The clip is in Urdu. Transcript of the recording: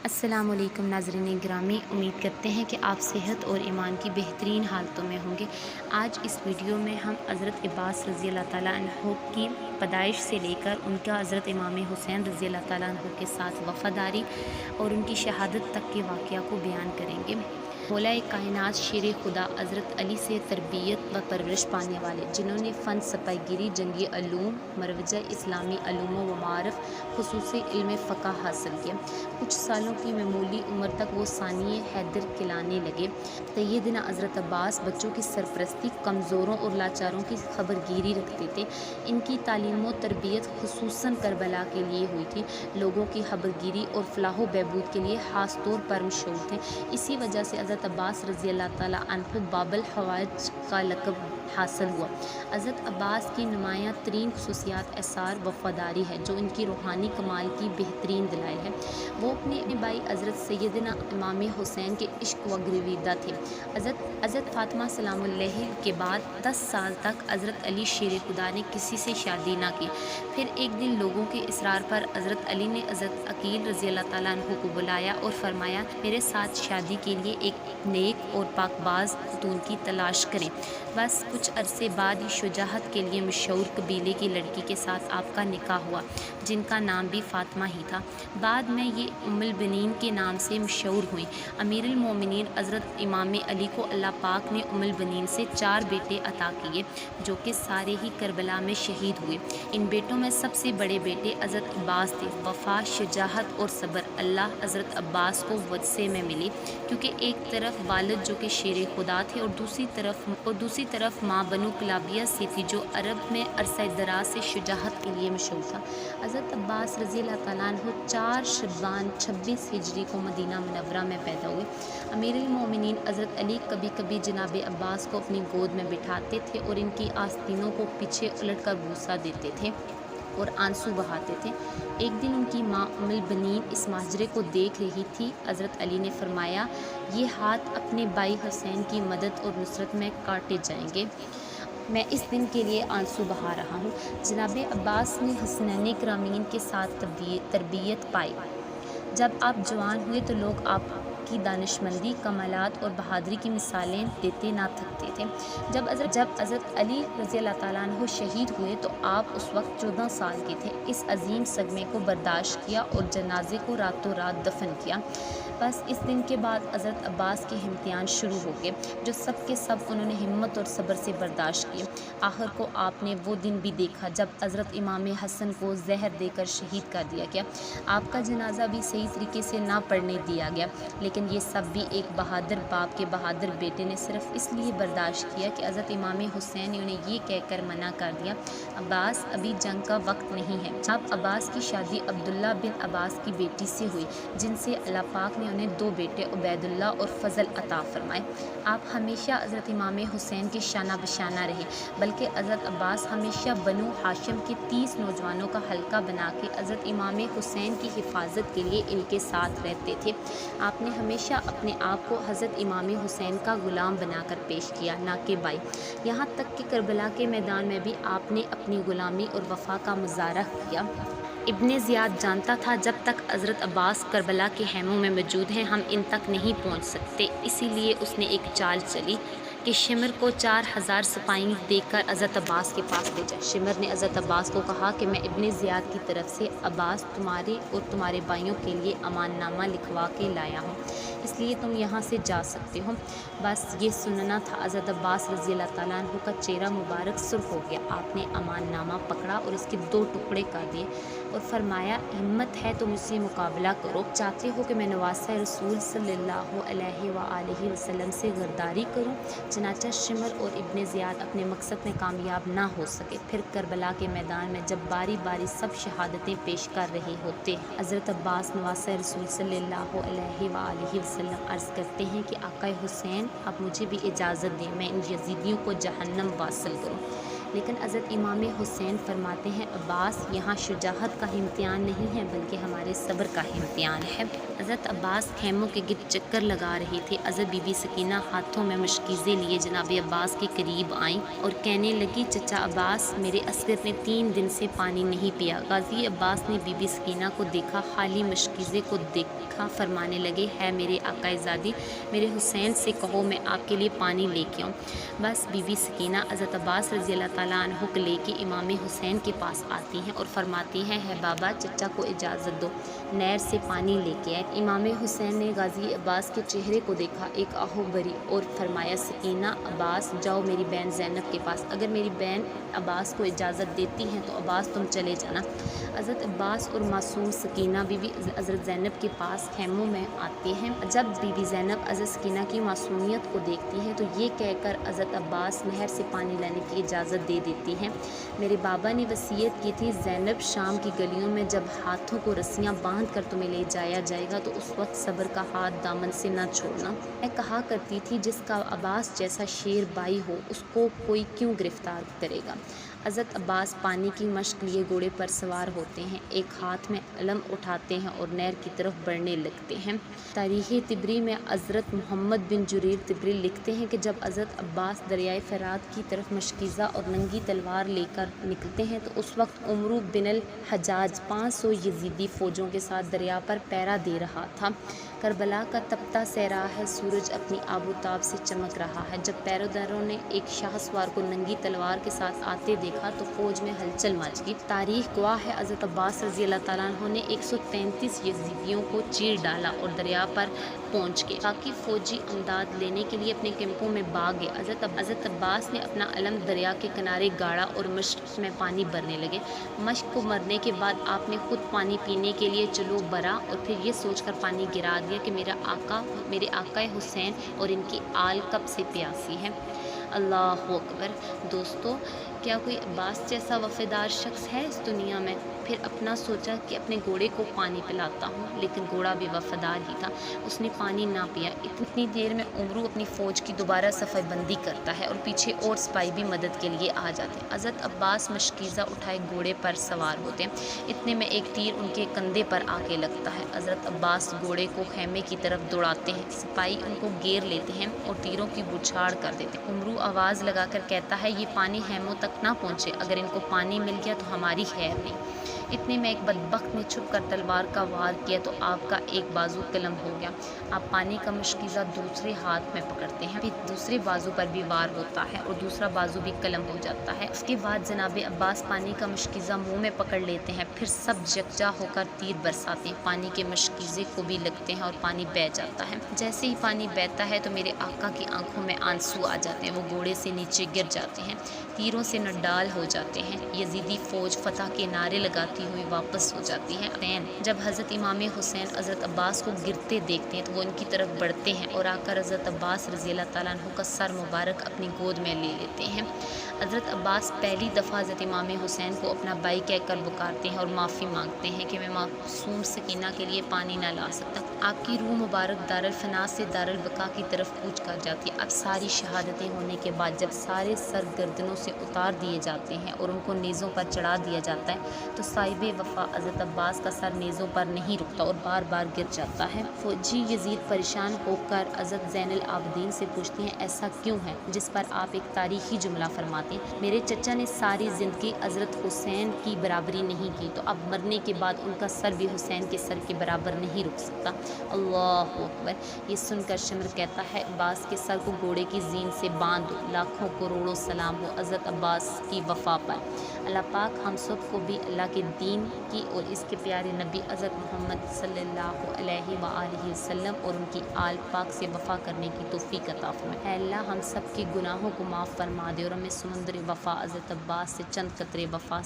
السلام علیکم ناظرین گرامی، امید کرتے ہیں کہ آپ صحت اور ایمان کی بہترین حالتوں میں ہوں گے۔ آج اس ویڈیو میں ہم حضرت عباس رضی اللہ تعالیٰ عنہ کی پیدائش سے لے کر ان کا حضرت امام حسین رضی اللہ تعالیٰ عنہ کے ساتھ وفاداری اور ان کی شہادت تک کے واقعہ کو بیان کریں گے۔ مولا کائنات شیر خدا حضرت علی سے تربیت و پرورش پانے والے، جنہوں نے فن سپاہی گیری، جنگی علوم، مروجہ اسلامی علوم و معارف، خصوصی علم فقہ حاصل کیا۔ کچھ سالوں کی معمولی عمر تک وہ ثانیہ حیدر کہلانے لگے۔ سیدنا حضرت عباس بچوں کی سرپرستی، کمزوروں اور لاچاروں کی خبرگیری رکھتے تھے۔ ان کی تعلیم و تربیت خصوصاً کربلا کے لیے ہوئی تھی۔ لوگوں کی خبرگیری اور فلاح و بہبود کے لیے خاص طور پر مشہور تھے۔ اسی وجہ سے حضرت عباس رضی اللہ تعالیٰ عنہ باب الحوائج کا لقب حاصل ہوا۔ حضرت عباس کی نمایاں ترین خصوصیات ایثار وفاداری ہے، جو ان کی روحانی کمال کی بہترین دلائل ہے۔ وہ اپنے بھائی حضرت سیدنا امام حسین کے عشق و گرویدہ تھے۔ حضرت فاطمہ سلام اللہ کے بعد 10 سال تک حضرت علی شیر خدا نے کسی سے شادی نہ کی۔ پھر ایک دن لوگوں کے اصرار پر حضرت علی نے حضرت عقیل رضی اللہ تعالیٰ عنہ کو بلایا اور فرمایا، میرے ساتھ شادی کے لیے ایک نیک اور پاک باز خاتون کی تلاش کریں۔ بس کچھ عرصے بعد ہی شجاعت کے لیے مشہور قبیلے کی لڑکی کے ساتھ آپ کا نکاح ہوا، جن کا نام بھی فاطمہ ہی تھا۔ بعد میں یہ ام البنین کے نام سے مشہور ہوئیں۔ امیر المومنین حضرت امام علی کو اللہ پاک نے ام البنین سے 4 بیٹے عطا کیے، جو کہ سارے ہی کربلا میں شہید ہوئے۔ ان بیٹوں میں سب سے بڑے بیٹے حضرت عباس تھے۔ وفا، شجاعت اور صبر اللہ حضرت عباس کو ورثے میں ملی، کیونکہ ایک طرف والد جو کہ شیر خدا تھے اور دوسری طرف ماں بنو کلابیہ سے تھی، جو عرب میں عرصہ دراز سے شجاعت کے لیے مشہور تھا۔ حضرت عباس رضی اللہ تعالیٰ عنہ 4 شعبان 26 ہجری کو مدینہ منورہ میں پیدا ہوئے۔ امیر المومنین حضرت علی کبھی کبھی جناب عباس کو اپنی گود میں بٹھاتے تھے اور ان کی آستینوں کو پیچھے الٹ کر بوسہ دیتے تھے اور آنسو بہاتے تھے۔ ایک دن ان کی ماں ام البنین اس ماجرے کو دیکھ رہی تھی۔ حضرت علی نے فرمایا، یہ ہاتھ اپنے بھائی حسین کی مدد اور نصرت میں کاٹے جائیں گے، میں اس دن کے لیے آنسو بہا رہا ہوں۔ جناب عباس نے حسنین کرامین کے ساتھ تربیت پائی۔ جب آپ جوان ہوئے تو لوگ آپ کی دانشمندی، کمالات اور بہادری کی مثالیں دیتے نہ تھکتے تھے۔ جب حضرت علی رضی اللہ تعالیٰ عنہ شہید ہوئے تو آپ اس وقت 14 سال کے تھے۔ اس عظیم صدمے کو برداشت کیا اور جنازے کو راتوں رات دفن کیا۔ بس اس دن کے بعد حضرت عباس کے امتحان شروع ہو گئے، جو سب کے سب انہوں نے ہمت اور صبر سے برداشت کیے۔ آخر کو آپ نے وہ دن بھی دیکھا جب حضرت امام حسن کو زہر دے کر شہید کر دیا گیا۔ آپ کا جنازہ بھی صحیح طریقے سے نہ پڑھنے دیا گیا، لیکن یہ سب بھی ایک بہادر باپ کے بہادر بیٹے نے صرف اس لیے برداشت کیا کہ حضرت امام حسین نے انہیں یہ کہہ کر منع کر دیا، عباس ابھی جنگ کا وقت نہیں ہے۔ اب عباس کی شادی عبداللہ بن عباس کی بیٹی سے ہوئی، جن سے اللہ پاک نے انہیں 2 بیٹے عبید اللہ اور فضل عطا فرمائے۔ آپ ہمیشہ حضرت امام حسین کے شانہ بشانہ رہے، بلکہ حضرت عباس ہمیشہ بنو ہاشم کے 30 نوجوانوں کا حلقہ بنا کے حضرت امام حسین کی حفاظت کے لیے ان کے ساتھ رہتے تھے۔ آپ نے ہمیشہ اپنے آپ کو حضرت امام حسین کا غلام بنا کر پیش کیا، نہ کہ بھائی۔ یہاں تک کہ کربلا کے میدان میں بھی آپ نے اپنی غلامی اور وفا کا مظاہرہ کیا۔ ابن زیاد جانتا تھا جب تک حضرت عباس کربلا کے خیموں میں موجود ہیں ہم ان تک نہیں پہنچ سکتے، اسی لیے اس نے ایک چال چلی کہ شمر کو 4000 سپاہی دے کر حضرت عباس کے پاس لے جائے۔ شمر نے حضرت عباس کو کہا کہ میں ابن زیاد کی طرف سے عباس تمہارے اور تمہارے بھائیوں کے لیے امان نامہ لکھوا کے لایا ہوں، اس لیے تم یہاں سے جا سکتے ہو۔ بس یہ سننا تھا، حضرت عباس رضی اللہ تعالیٰ عنہ کا چہرہ مبارک سرخ ہو گیا۔ آپ نے امان نامہ پکڑا اور اس کے 2 ٹکڑے کر دیے اور فرمایا، ہمت ہے تو مجھ سے مقابلہ کرو، چاہتے ہو کہ میں نواسہ رسول صلی اللہ علیہ وآلہ وسلم سے غداری کروں؟ چنانچہ شمر اور ابن زیاد اپنے مقصد میں کامیاب نہ ہو سکے۔ پھر کربلا کے میدان میں جب باری باری سب شہادتیں پیش کر رہے ہوتے ہیں، حضرت عباس نواسہ رسول صلی اللہ علیہ وآلہ وسلم عرض کرتے ہیں کہ آقا حسین، اب مجھے بھی اجازت دیں، میں ان یزیدیوں کو جہنم واصل کروں۔ لیکن حضرت امام حسین فرماتے ہیں عباس یہاں شجاعت کا امتحان نہیں ہے بلکہ ہمارے صبر کا امتحان ہے۔ حضرت عباس خیموں کے گرد چکر لگا رہے تھے۔ حضرت بی بی سکینہ ہاتھوں میں مشکیزیں لیے جناب عباس کے قریب آئیں اور کہنے لگی چچا عباس میرے اصغر نے 3 دن سے پانی نہیں پیا۔ غازی عباس نے بی بی سکینہ کو دیکھا، خالی مشکیزیں کو دیکھا، فرمانے لگے ہے میرے آقائے زادی میرے حسین سے کہو میں آپ کے لیے پانی لے کے آؤں۔ بس بی بی سکینہ حضرت عباس رضی اللہ تعالیٰ عنہ کو لے کے امام حسین کے پاس آتی ہیں اور فرماتی ہیں ہے بابا چچا کو اجازت دو نہر سے پانی لے کے آئے۔ امام حسین نے غازی عباس کے چہرے کو دیکھا، ایک آہو بھری اور فرمایا سکینہ عباس جاؤ میری بہن زینب کے پاس، اگر میری بہن عباس کو اجازت دیتی ہیں تو عباس تم چلے جانا۔ حضرت عباس اور معصوم سکینہ بی بی حضرت زینب کے پاس خیموں میں آتے ہیں۔ جب بی بی زینب حضرت سکینہ کی معصومیت کو دیکھتی ہیں تو یہ کہہ کر حضرت عباس نہر سے پانی لانے کی اجازت دے دیتی ہیں۔ میرے بابا نے وصیت کی تھی زینب شام کی گلیوں میں جب ہاتھوں کو رسیاں باندھ کر تمہیں لے جایا جائے گا تو اس وقت صبر کا ہاتھ دامن سے نہ چھوڑنا۔ میں کہا کرتی تھی جس کا عباس جیسا شیر بائی ہو اس کو کوئی کیوں گرفتار کرے گا۔ حضرت عباس پانی کی مشق لیے گھوڑے پر سوار ہوتے ہیں، ایک ہاتھ میں علم اٹھاتے ہیں اور نہر کی طرف بڑھنے لگتے ہیں۔ تاریخ طبری میں حضرت محمد بن جریر طبری لکھتے ہیں کہ جب حضرت عباس دریائے فرات کی طرف مشکیزہ اور ننگی تلوار لے کر نکلتے ہیں تو اس وقت عمرو بن الحجاج 500 یزیدی فوجوں کے ساتھ دریا پر پہرا دے رہا تھا۔ کربلا کا تپتا صحرا ہے، سورج اپنی آب و تاب سے چمک رہا ہے۔ جب پیروداروں نے ایک شاہ سوار کو ننگی تلوار کے ساتھ آتے دیکھا تو فوج میں ہلچل مچ گئی۔ تاریخ گواہ ہے حضرت عباس رضی اللہ تعالیٰ عنہ نے 133 یزیدیوں کو چیر ڈالا اور دریا پر پہنچ گئے۔ باقی فوجی امداد لینے کے لیے اپنے کیمپوں میں بھاگ گئے۔ حضرت عباس نے اپنا علم دریا کے کنارے گاڑا اور مشق میں پانی بھرنے لگے۔ مشق کو مرنے کے بعد آپ نے خود پانی پینے کے لیے چلو بھرا اور پھر یہ سوچ کر پانی گرا دیا کہ میرے آقا حسین اور ان کی آل کب سے پیاسی ہے۔ اللہ اکبر۔ دوستو کیا کوئی عباس جیسا وفادار شخص ہے اس دنیا میں؟ پھر اپنا سوچا کہ اپنے گھوڑے کو پانی پلاتا ہوں، لیکن گھوڑا بھی وفادار ہی تھا، اس نے پانی نہ پیا۔ اتنی دیر میں عمرو اپنی فوج کی دوبارہ صفحہ بندی کرتا ہے اور پیچھے اور سپاہی بھی مدد کے لیے آ جاتے ہیں۔ حضرت عباس مشکیزہ اٹھائے گھوڑے پر سوار ہوتے ہیں، اتنے میں ایک تیر ان کے کندھے پر آ کے لگتا ہے۔ حضرت عباس گھوڑے کو خیمے کی طرف دوڑاتے ہیں، سپاہی ان کو گھیر لیتے ہیں اور تیروں کی بوچھاڑ کر دیتے ہیں۔ عمرو آواز لگا کر کہتا ہے یہ پانی خیموں تک نہ پہنچے، اگر ان کو پانی مل گیا تو ہماری خیر نہیں۔ اتنے میں ایک بدبخت نے چھپ کر تلوار کا وار کیا تو آپ کا ایک بازو قلم ہو گیا۔ آپ پانی کا مشکیزہ دوسرے ہاتھ میں پکڑتے ہیں، پھر دوسرے بازو پر بھی وار ہوتا ہے اور دوسرا بازو بھی قلم ہو جاتا ہے۔ اس کے بعد جناب عباس پانی کا مشکیزہ منہ میں پکڑ لیتے ہیں، پھر سب یکجا ہو کر تیر برساتے ہیں، پانی کے مشکیزے کو بھی لگتے ہیں اور پانی بہہ جاتا ہے۔ جیسے ہی پانی بہتا ہے تو میرے آقا کی آنکھوں میں آنسو آ جاتے ہیں، وہ گھوڑے سے نیچے گر جاتے ہیں، تیروں سے نڈال ہو جاتے ہیں۔ یزیدی فوج فتح کے نعرے لگاتی ہوئی واپس ہو جاتی ہے۔ جب حضرت امام حسین حضرت عباس کو گرتے دیکھتے ہیں تو وہ ان کی طرف بڑھتے ہیں اور آ کر حضرت عباس رضی اللہ تعالیٰ عنہ کا سر مبارک اپنی گود میں لے لیتے ہیں۔ حضرت عباس پہلی دفعہ حضرت امام حسین کو اپنا بھائی کہہ کر پکارتے ہیں اور معافی مانگتے ہیں کہ میں معصوم سکینہ کے لیے پانی نہ لا سکتا۔ آپ کی روح مبارک دارالفنا سے دارالبقا کی طرف کوچ کر جاتی ہے۔ اب ساری شہادتیں ہونے کے بعد جب سارے سر گردنوں سے اتار دیے جاتے ہیں اور ان کو نیزوں پر چڑھا دیا جاتا ہے تو صاحب وفا حضرت عباس کا سر نیزوں پر نہیں رکتا اور بار بار گر جاتا ہے۔ فوجی یزید پریشان ہو کر حضرت زین العابدین سے پوچھتے ہیں ایسا کیوں ہے؟ جس پر آپ ایک تاریخی جملہ فرماتے ہیں میرے چچا نے ساری زندگی حضرت حسین کی برابری نہیں کی تو اب مرنے کے بعد ان کا سر بھی حسین کے سر کے برابر نہیں رک سکتا۔ اللہ اکبر۔ یہ سن کر شمر کہتا ہے عباس کے سر کو گھوڑے کی زین سے باندھ دو، لاکھوں کروڑوں سلام ہو حضرت عباس کی وفا پر۔ اللہ پاک ہم سب کو بھی اللہ کے دین کی اور اس کے پیارے نبی حضرت محمد صلی اللہ علیہ وآلہ وسلم اور ان کی آل پاک سے وفا کرنے کی توفیق عطا فرمائے۔ اے اللہ ہم سب کے گناہوں کو معاف فرما دے اور ہمیں سمندر وفا حضرت عباس سے چند قطرے وفا